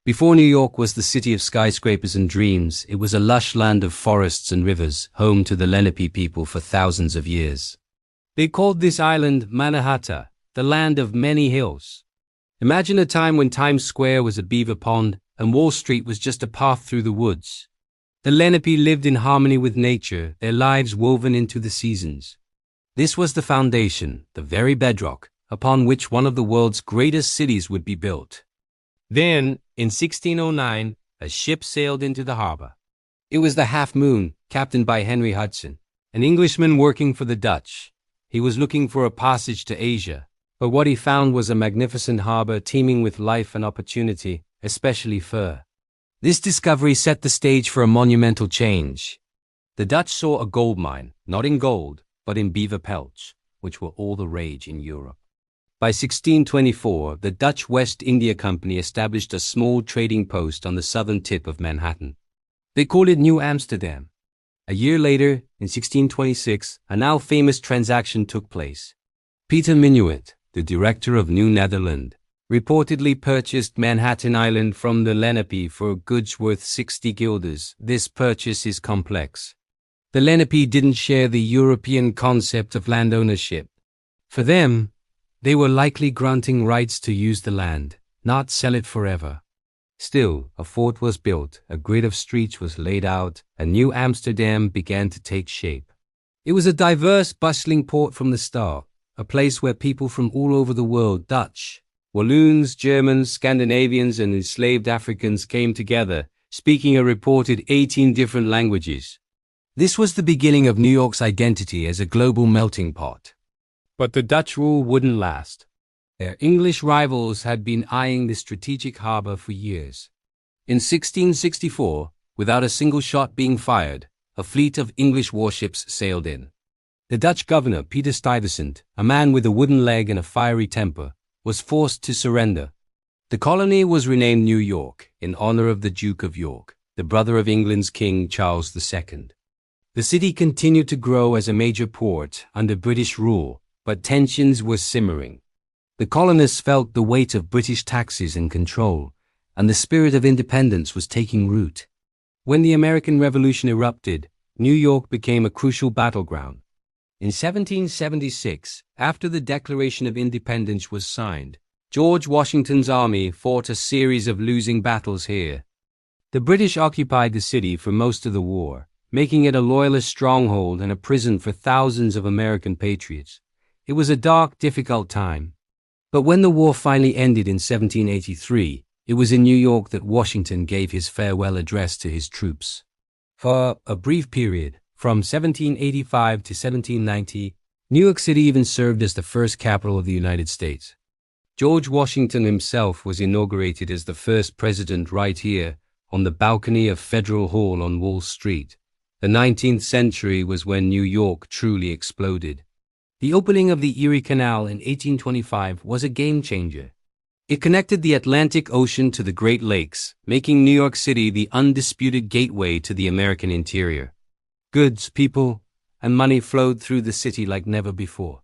Before New York was the city of skyscrapers and dreams, it was a lush land of forests and rivers, home to the Lenape people for thousands of years. They called this island Mannahatta, the land of many hills. Imagine a time when Times Square was a beaver pond and Wall Street was just a path through the woods. The Lenape lived in harmony with nature, their lives woven into the seasons. This was the foundation, the very bedrock, upon which one of the world's greatest cities would be built. Then, in 1609, a ship sailed into the harbor. It was the Half Moon, captained by Henry Hudson, an Englishman working for the Dutch. He was looking for a passage to Asia, but what he found was a magnificent harbor teeming with life and opportunity, especially fur. This discovery set the stage for a monumental change. The Dutch saw a gold mine, not in gold, but in beaver pelts, which were all the rage in Europe. By 1624, the Dutch West India Company established a small trading post on the southern tip of Manhattan. They called it New Amsterdam. A year later, in 1626, a now famous transaction took place. Peter Minuit, the director of New Netherland, reportedly purchased Manhattan Island from the Lenape for goods worth 60 guilders. This purchase is complex. The Lenape didn't share the European concept of land ownership. For them, they were likely granting rights to use the land, not sell it forever. Still, a fort was built, a grid of streets was laid out, and New Amsterdam began to take shape. It was a diverse, bustling port from the start, a place where people from all over the world, Dutch, Walloons, Germans, Scandinavians, and enslaved Africans came together, speaking a reported 18 different languages. This was the beginning of New York's identity as a global melting pot. But the Dutch rule wouldn't last. Their English rivals had been eyeing the strategic harbor for years. In 1664, without a single shot being fired, a fleet of English warships sailed in. The Dutch governor, Peter Stuyvesant, a man with a wooden leg and a fiery temper, was forced to surrender. The colony was renamed New York in honor of the Duke of York, the brother of England's King Charles II. The city continued to grow as a major port under British rule, but tensions were simmering. The colonists felt the weight of British taxes and control, and the spirit of independence was taking root. When the American Revolution erupted, New York became a crucial battleground. In 1776, after the Declaration of Independence was signed, George Washington's army fought a series of losing battles here. The British occupied the city for most of the war, making it a loyalist stronghold and a prison for thousands of American patriots. It was a dark, difficult time. But when the war finally ended in 1783, it was in New York that Washington gave his farewell address to his troops. For a brief period, from 1785 to 1790, New York City even served as the first capital of the United States. George Washington himself was inaugurated as the first president right here, on the balcony of Federal Hall on Wall Street. The 19th century was when New York truly exploded. The opening of the Erie Canal in 1825 was a game-changer. It connected the Atlantic Ocean to the Great Lakes, making New York City the undisputed gateway to the American interior. Goods, people, and money flowed through the city like never before.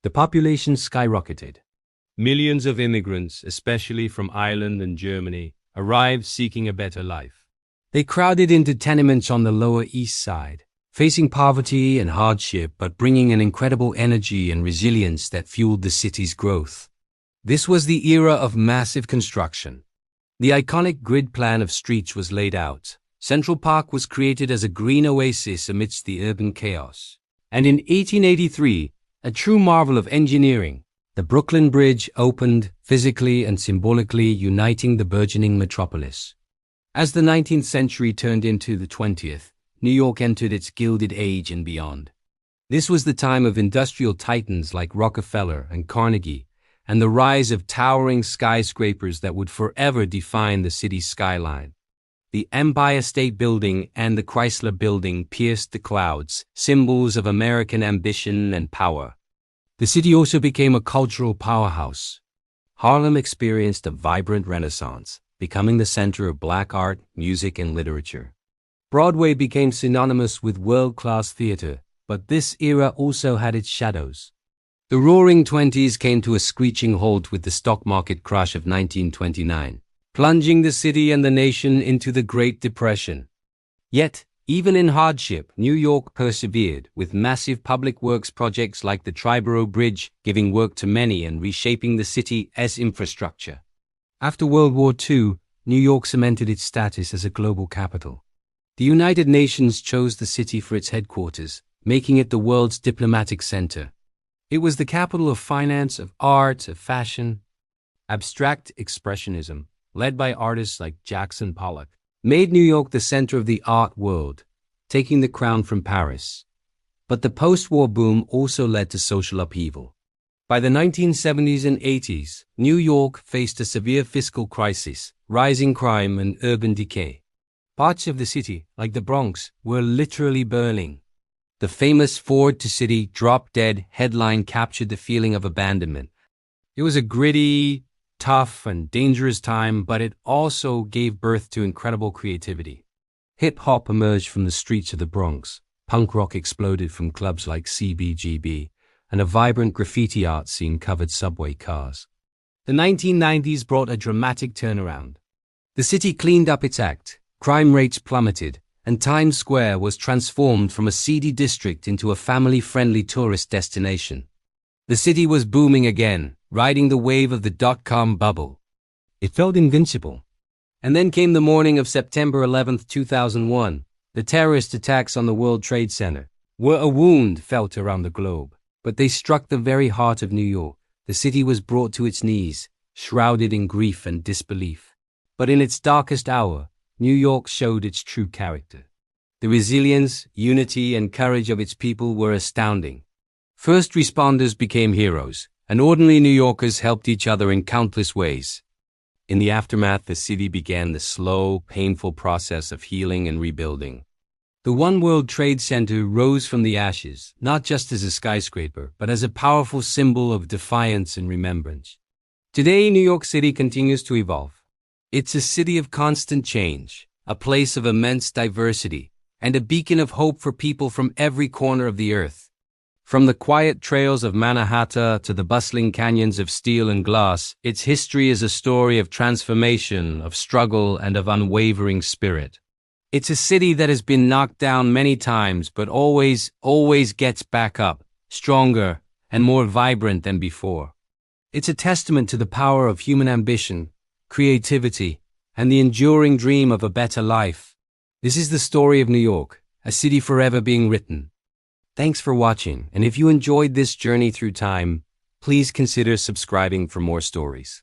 The population skyrocketed. Millions of immigrants, especially from Ireland and Germany, arrived seeking a better life. They crowded into tenements on the Lower East Side, facing poverty and hardship but bringing an incredible energy and resilience that fueled the city's growth. This was the era of massive construction. The iconic grid plan of streets was laid out. Central Park was created as a green oasis amidst the urban chaos. And in 1883, a true marvel of engineering, the Brooklyn Bridge opened, physically and symbolically uniting the burgeoning metropolis. As the 19th century turned into the 20th, New York entered its Gilded Age and beyond. This was the time of industrial titans like Rockefeller and Carnegie, and the rise of towering skyscrapers that would forever define the city's skyline. The Empire State Building and the Chrysler Building pierced the clouds, symbols of American ambition and power. The city also became a cultural powerhouse. Harlem experienced a vibrant renaissance, becoming the center of black art, music, and literature. Broadway became synonymous with world-class theater, but this era also had its shadows. The Roaring Twenties came to a screeching halt with the stock market crash of 1929. plunging the city and the nation into the Great Depression. Yet, even in hardship, New York persevered, with massive public works projects like the Triborough Bridge giving work to many and reshaping the city as infrastructure. After World War II, New York cemented its status as a global capital. The United Nations chose the city for its headquarters, making it the world's diplomatic center. It was the capital of finance, of art, of fashion. Abstract expressionism, led by artists like Jackson Pollock, made New York the center of the art world, taking the crown from Paris. But the post-war boom also led to social upheaval. By the 1970s and 80s, New York faced a severe fiscal crisis, rising crime, and urban decay. Parts of the city, like the Bronx, were literally burning. The famous Ford to City Drop Dead headline captured the feeling of abandonment. It was a gritty, tough, and dangerous time, but it also gave birth to incredible creativity. Hip-hop emerged from the streets of the Bronx, punk rock exploded from clubs like CBGB, and a vibrant graffiti art scene covered subway cars. The 1990s brought a dramatic turnaround. The city cleaned up its act, crime rates plummeted, and Times Square was transformed from a seedy district into a family-friendly tourist destination. The city was booming again, riding the wave of the dot-com bubble. It felt invincible. And then came the morning of September 11, 2001. The terrorist attacks on the World Trade Center were a wound felt around the globe, but they struck the very heart of New York. The city was brought to its knees, shrouded in grief and disbelief. But in its darkest hour, New York showed its true character. The resilience, unity, and courage of its people were astounding. First responders became heroes, and ordinary New Yorkers helped each other in countless ways. In the aftermath, the city began the slow, painful process of healing and rebuilding. The One World Trade Center rose from the ashes, not just as a skyscraper, but as a powerful symbol of defiance and remembrance. Today, New York City continues to evolve. It's a city of constant change, a place of immense diversity, and a beacon of hope for people from every corner of the earth. From the quiet trails of Manhattan to the bustling canyons of steel and glass, its history is a story of transformation, of struggle, and of unwavering spirit. It's a city that has been knocked down many times, but always gets back up, stronger and more vibrant than before. It's a testament to the power of human ambition, creativity, and the enduring dream of a better life. This is the story of New York, a city forever being written. Thanks for watching, and if you enjoyed this journey through time, please consider subscribing for more stories.